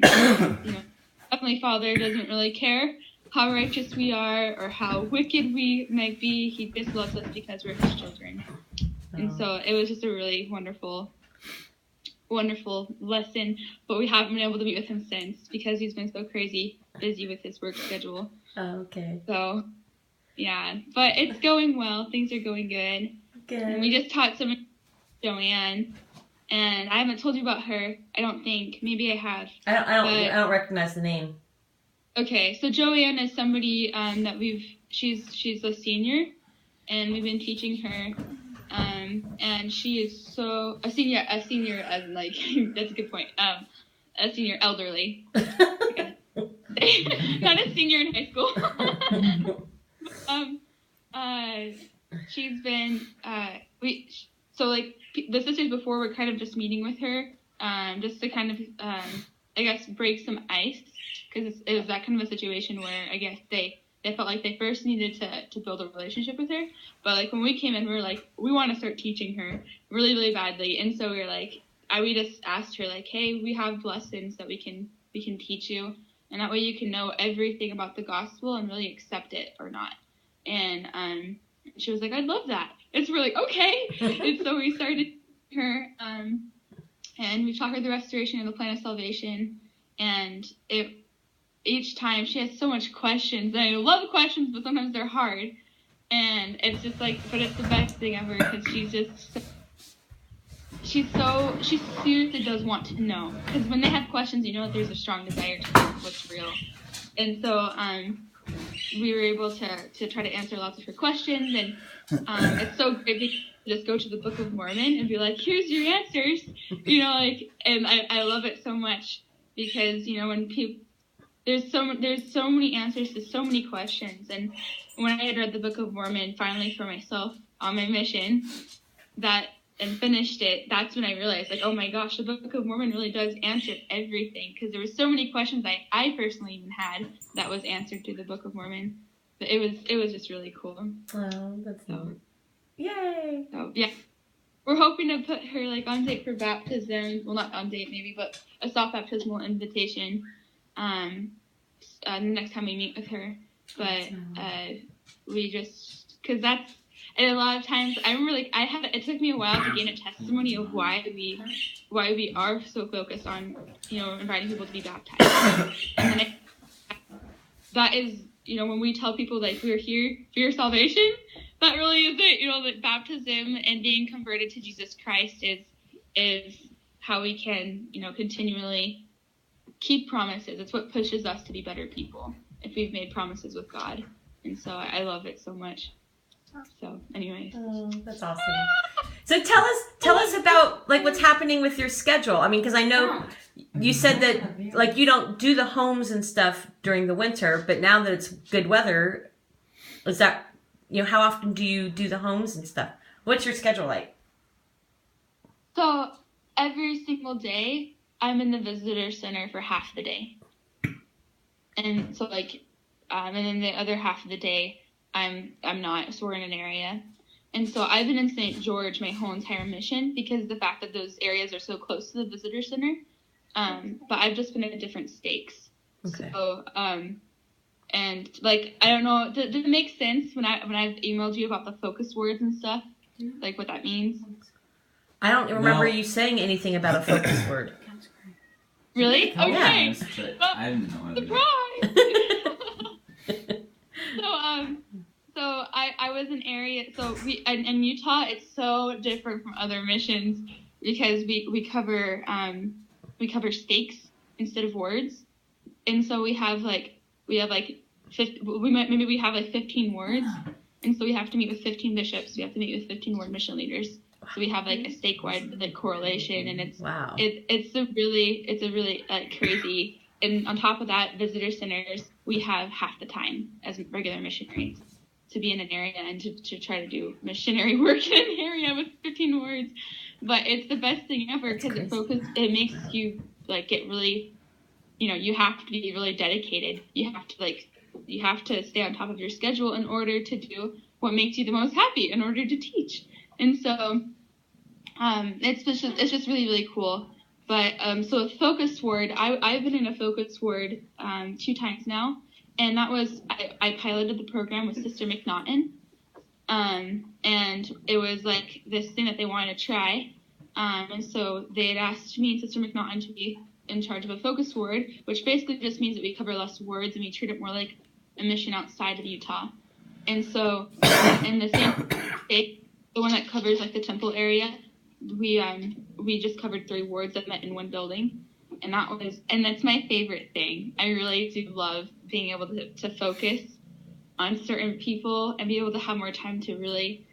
And, Heavenly Father doesn't really care how righteous we are or how wicked we might be. He just loves us because we're his children. And so it was just a really wonderful lesson, but we haven't been able to meet with him since because he's been so crazy busy with his work schedule. Oh, okay. So, yeah, but it's going well. Things are going good. Good. And we just taught some Joanne, and I haven't told you about her. I don't think. Maybe I have. I don't recognize the name. Okay, so Joanne is somebody that she's a senior, and we've been teaching her. And she is a senior as in like, that's a good point. A senior elderly. Okay. Not a senior in high school. She's been, the sisters before were kind of just meeting with her, just to kind of, I guess, break some ice, because it was that kind of a situation where I guess they felt like they first needed to build a relationship with her. But like when we came in, we were like, we want to start teaching her really, really badly. And so we were like, we just asked her like, hey, we have lessons that we can teach you, and that way you can know everything about the gospel and really accept it or not. And she was like, I'd love that. It's really okay. And so we started her, and we taught her the restoration and the plan of salvation. And each time she has so much questions. And I love questions, but sometimes they're hard. And it's just like, but it's the best thing ever because she seriously does want to know. Because when they have questions, you know that there's a strong desire to know what's real. And so we were able to try to answer lots of her questions. And it's so great to just go to the Book of Mormon and be like, here's your answers. And I love it so much because, when people, there's so many answers to so many questions. And when I had read the Book of Mormon finally for myself on my mission and finished it, that's when I realized, like, oh my gosh, the Book of Mormon really does answer everything, because there were so many questions I personally even had that was answered through the Book of Mormon. But it was just really cool. Oh, that's neat. Yay! So yeah, we're hoping to put her like on date for baptism. Well, not on date maybe, but a soft baptismal invitation. The next time we meet with her, but we just, because that's, and a lot of times I remember like it took me a while to gain a testimony of why we are so focused on inviting people to be baptized. And that is when we tell people like we're here for your salvation, that really is it. That baptism and being converted to Jesus Christ is how we can continually keep promises. It's what pushes us to be better people if we've made promises with God. And so I love it so much. So anyways. Oh, that's awesome. So tell us about like what's happening with your schedule. I mean, because I know you said that like you don't do the homes and stuff during the winter, but now that it's good weather, is that how often do you do the homes and stuff? What's your schedule like? So every single day I'm in the visitor center for half the day. And so like and then the other half of the day I'm not, so we're in an area. And so I've been in St. George my whole entire mission because of the fact that those areas are so close to the visitor center. But I've just been at different stakes. Okay. So and like I don't know, does it make sense when I've emailed you about the focus words and stuff? Like what that means? I don't remember you saying anything about a focus word. Really? Okay. Yeah. I didn't know. Surprise! So I was in area. So in Utah, it's so different from other missions because we cover stakes instead of words, and so we have like 15 words, and so we have to meet with 15 bishops. We have to meet with 15 word mission leaders. So we have like a stake-wide like correlation, and it's a really crazy. And on top of that, visitor centers, we have half the time as regular missionaries to be in an area and to try to do missionary work in an area with 15 words. But it's the best thing ever because it makes you like get really, you have to be really dedicated. You have to stay on top of your schedule in order to do what makes you the most happy in order to teach. And so it's just really, really cool But so a focus ward, I've been in a focus ward 2 times now, and that was I piloted the program with Sister McNaughton, and it was like this thing that they wanted to try, and so they had asked me and Sister McNaughton to be in charge of a focus ward, which basically just means that we cover less wards and we treat it more like a mission outside of Utah. And so in the same state, the one that covers like the temple area, we just covered 3 wards that met in one building, and that's my favorite thing. I really do love being able to focus on certain people and be able to have more time to really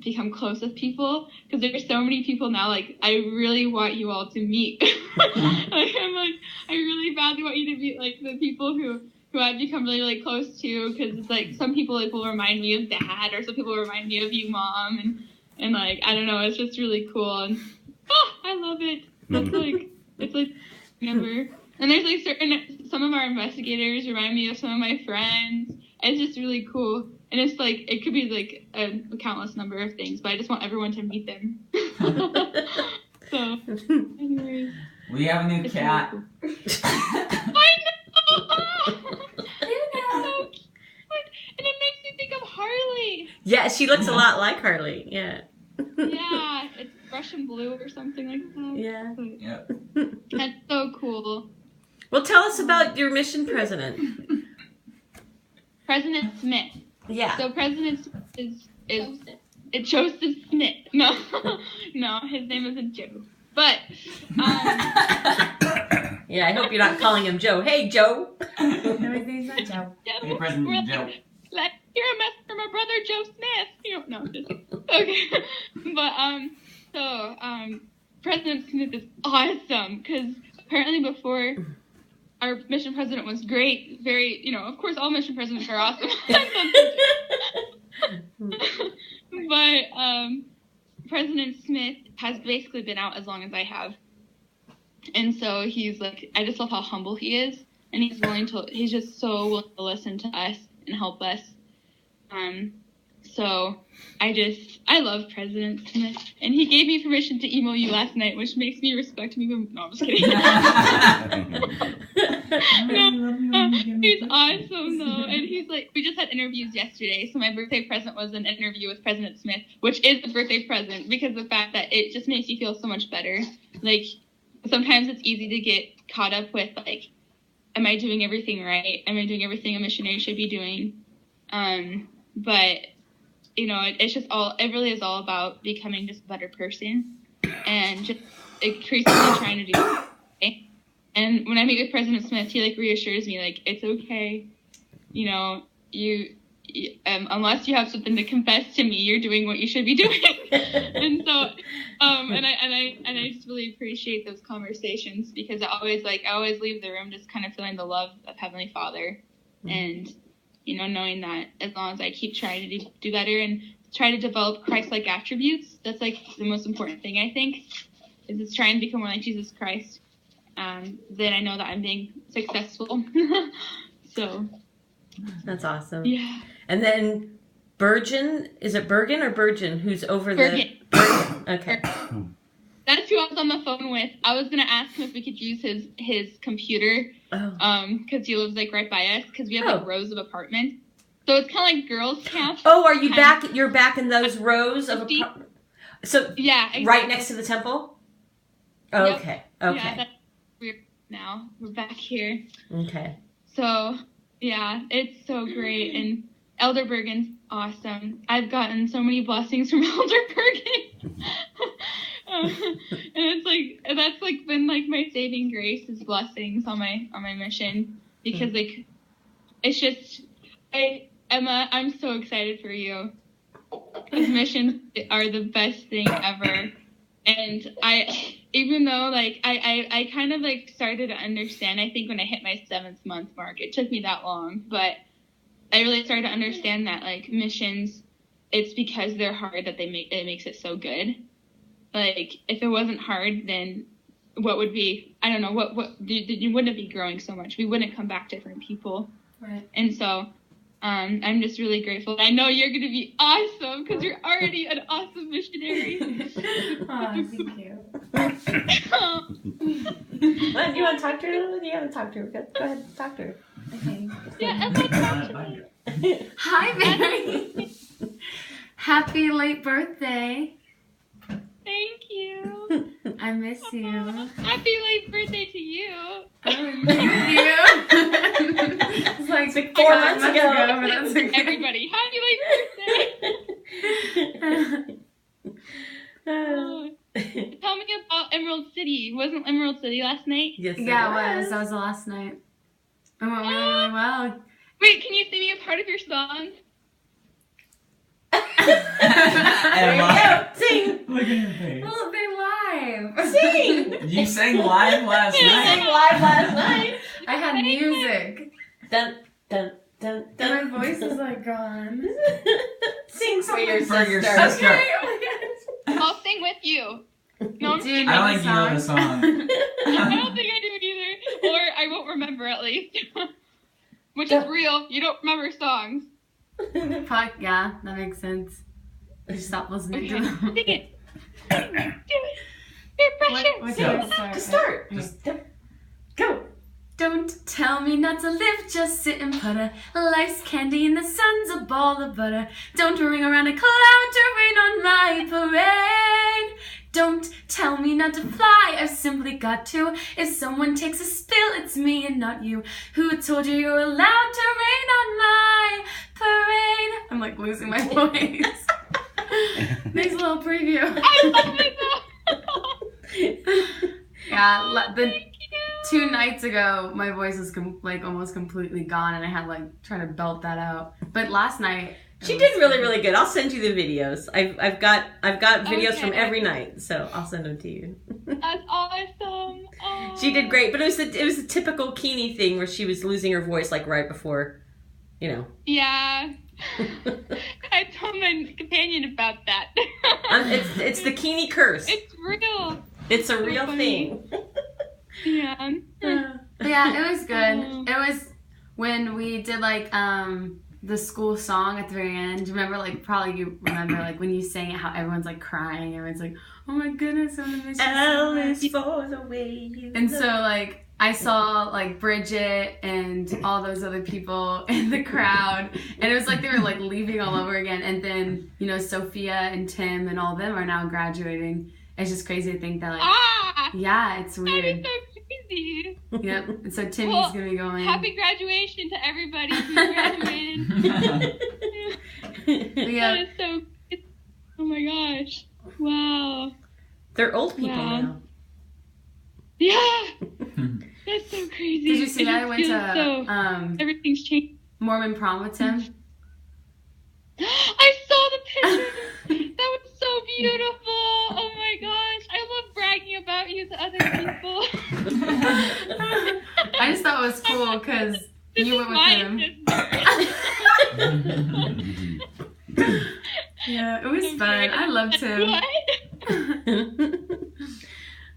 become close with people, because there's so many people now, like, I really want you all to meet. I really badly want you to meet, like, the people who I've become really, really close to, because it's like some people like will remind me of Dad, or some people remind me of you, Mom, and like, I don't know, it's just really cool, and I love it. It's like never. And there's like some of our investigators remind me of some of my friends. It's just really cool, and it's like it could be like a countless number of things, but I just want everyone to meet them. So, anyways, we have a new cat. Really cool. I know. So cute. And it makes me think of Harley. Yeah, she looks a lot like Harley. Yeah. Yeah, it's Russian blue or something like that. Yeah. Yep. That's so cool. Well, tell us about your mission president. President Smith. Yeah. So President Smith is Joseph Smith. No, no, his name isn't Joe. But yeah, I hope you're not calling him Joe. Hey, Joe. No, his name's not Joe. Yeah, Hey, President Joe. Like, you're a mess for my brother Joe Smith. You don't know this. Okay. But President Smith is awesome, because apparently before our mission president was great, very, of course all mission presidents are awesome. But President Smith has basically been out as long as I have. And so he's like, I just love how humble he is, and he's just so willing to listen to us and help us. So I love President Smith, and he gave me permission to email you last night, which makes me respect him even. No, I'm just kidding. He's awesome though, and he's like, we just had interviews yesterday, so my birthday present was an interview with President Smith, which is a birthday present because of the fact that it just makes you feel so much better. Like, sometimes it's easy to get caught up with, like, am I doing everything right? Am I doing everything a missionary should be doing? But it's just it really is all about becoming just a better person and just increasingly trying to do it. And when I meet with President Smith, he like reassures me, like, it's okay. You unless you have something to confess to me, you're doing what you should be doing. And so, and I just really appreciate those conversations, because I always leave the room just kind of feeling the love of Heavenly Father, and knowing that as long as I keep trying to do better and try to develop Christ-like attributes, that's like the most important thing, I think, is just trying to become more like Jesus Christ. Then I know that I'm being successful. So that's awesome. Yeah. And then Bergen, is it Bergen or Bergen, who's over Bergen. Okay. That's who I was on the phone with. I was gonna ask him if we could use his computer, because he lives like right by us, because we have like rows of apartments. So it's kind of like girls' camp. Oh, are you back? You're back in those rows of apartments. So yeah, exactly. Right next to the temple. Oh, yep. Okay. Yeah, that's weird. Now we're back here. Okay. So yeah, it's so great, and Elder Bergen's awesome. I've gotten so many blessings from Elder Bergen. And it's like, that's like been like my saving grace, is blessings on my mission, because like, it's just, Emma, I'm so excited for you. These missions are the best thing ever. And even though like I kind of like started to understand, I think when I hit my 7th month mark, it took me that long, but I really started to understand that like missions, it's because they're hard that it makes it so good. Like, if it wasn't hard, then what would be, I don't know, you wouldn't be growing so much. We wouldn't come back different people. Right. And so, I'm just really grateful. I know you're going to be awesome because you're already an awesome missionary. Oh, thank you. What, do you want to talk to her? You haven't talked to her. Go ahead, talk to her. Okay. Yeah, and talk to me. Hi, Mary. Happy late birthday. Thank you. I miss you. Happy late birthday to you. Thank you. It's like 4 months ago. but that's okay. Everybody, happy late birthday. Oh, tell me about Emerald City. Wasn't Emerald City last night? Yes, Yeah, it was. That was the last night. It went really, really well. Wait, can you sing me a part of your song? There you go. Sing. Look at your face. Well, they live. Sing. You sang live last Sing night. live last night. I had music. Dun, dun, dun, And dun. my voice is like gone. Sing for your For your sister. sister. Okay, oh my gosh. I'll sing with you. No, I'm Do you I know don't think you know the song. I don't think I do either. Or I won't remember at least. Which is real. You don't remember songs. Fuck yeah, that makes sense. I just stopped listening Okay, to them. sing it. Do it. Peer pressure. What Go. do I start? Just start. Just Go. Don't tell me not to live, just sit and putter. Life's candy and the sun's a ball of butter. Don't ring around a cloud to rain on my parade. Don't tell me not to fly, I've simply got to. If someone takes a spill, it's me and not you. Who told you you're allowed to rain on my parade? I'm like losing my voice. Nice little preview. I love it though. Yeah, the Thank you. 2 nights ago, my voice was like almost completely gone, and I had like trying to belt that out. But last night, She did really, really good. I'll send you the videos. I've got videos Okay. from every night, so I'll send them to you. That's awesome. Oh. She did great, but it was a typical Keeney thing where she was losing her voice like right before, you know. Yeah. I told my companion about that. It's the Keeney curse. It's real. It's a so real funny. thing. Yeah. But yeah, it was good. It was when we did like the school song at the very end. Remember, like probably you remember like when you sang it, how everyone's like crying. Everyone's like, "Oh my goodness, I'm gonna miss you so L much." is for the way you And look. so like I saw like Bridget and all those other people in the crowd, and it was like they were like leaving all over again. And then Sophia and Tim and all of them are now graduating. It's just crazy to think that like yeah, it's That is weird. so crazy. Yep. And so Timmy's Well, gonna be going. Happy graduation to everybody who graduated. Yeah. That is so. Oh my gosh! Wow. They're old people Wow. now. Yeah. That's so crazy. Did you see that? I just went feel to everything's changed. Mormon prom with Tim. I saw the picture. That was so beautiful. Oh my gosh! I love bragging about you to other people. I just thought it was cool because This you is went with my him. sister. Yeah, it was fun. I loved him.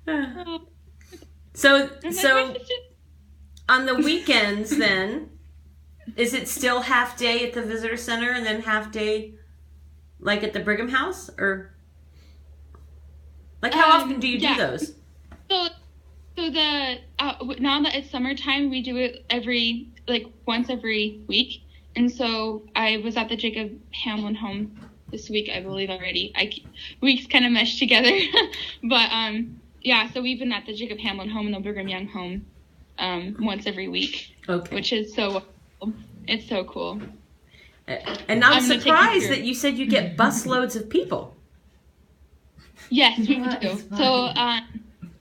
What? So I'm like, my sister- on the weekends then, is it still half day at the visitor center and then half day like at the Brigham House, or like how often do you do yeah. those? So the now that it's summertime, we do it once every week. And so I was at the Jacob Hamlin home this week, I believe already. Weeks kind of meshed together, but yeah. So we've been at the Jacob Hamlin home and the Brigham Young home once every week, Okay. which is so it's so cool. And I'm I'm gonna take you surprised through. that you said you get busloads of people. Yes, we That do. is fun.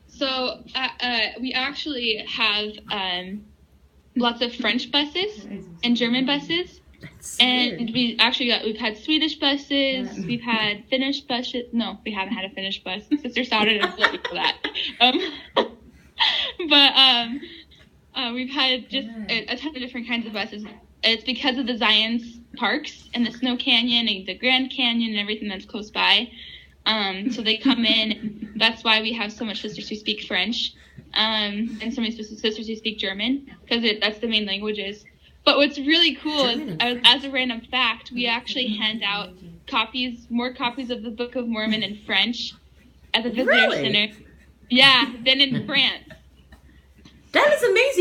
So we actually have lots of French buses and German buses, That's and weird. we've had Swedish buses, we've had Finnish buses. No, we haven't had a Finnish bus. Sister started and split me for that. We've had just a ton of different kinds of buses. It's because of the Zion's parks and the Snow Canyon and the Grand Canyon and everything that's close by. So they come in. That's why we have so much sisters who speak French, and so many sisters who speak German, because that's the main languages. But what's really cool is, as a random fact, we actually hand out more copies of the Book of Mormon in French at the visitor center. Yeah, than in France. That is amazing.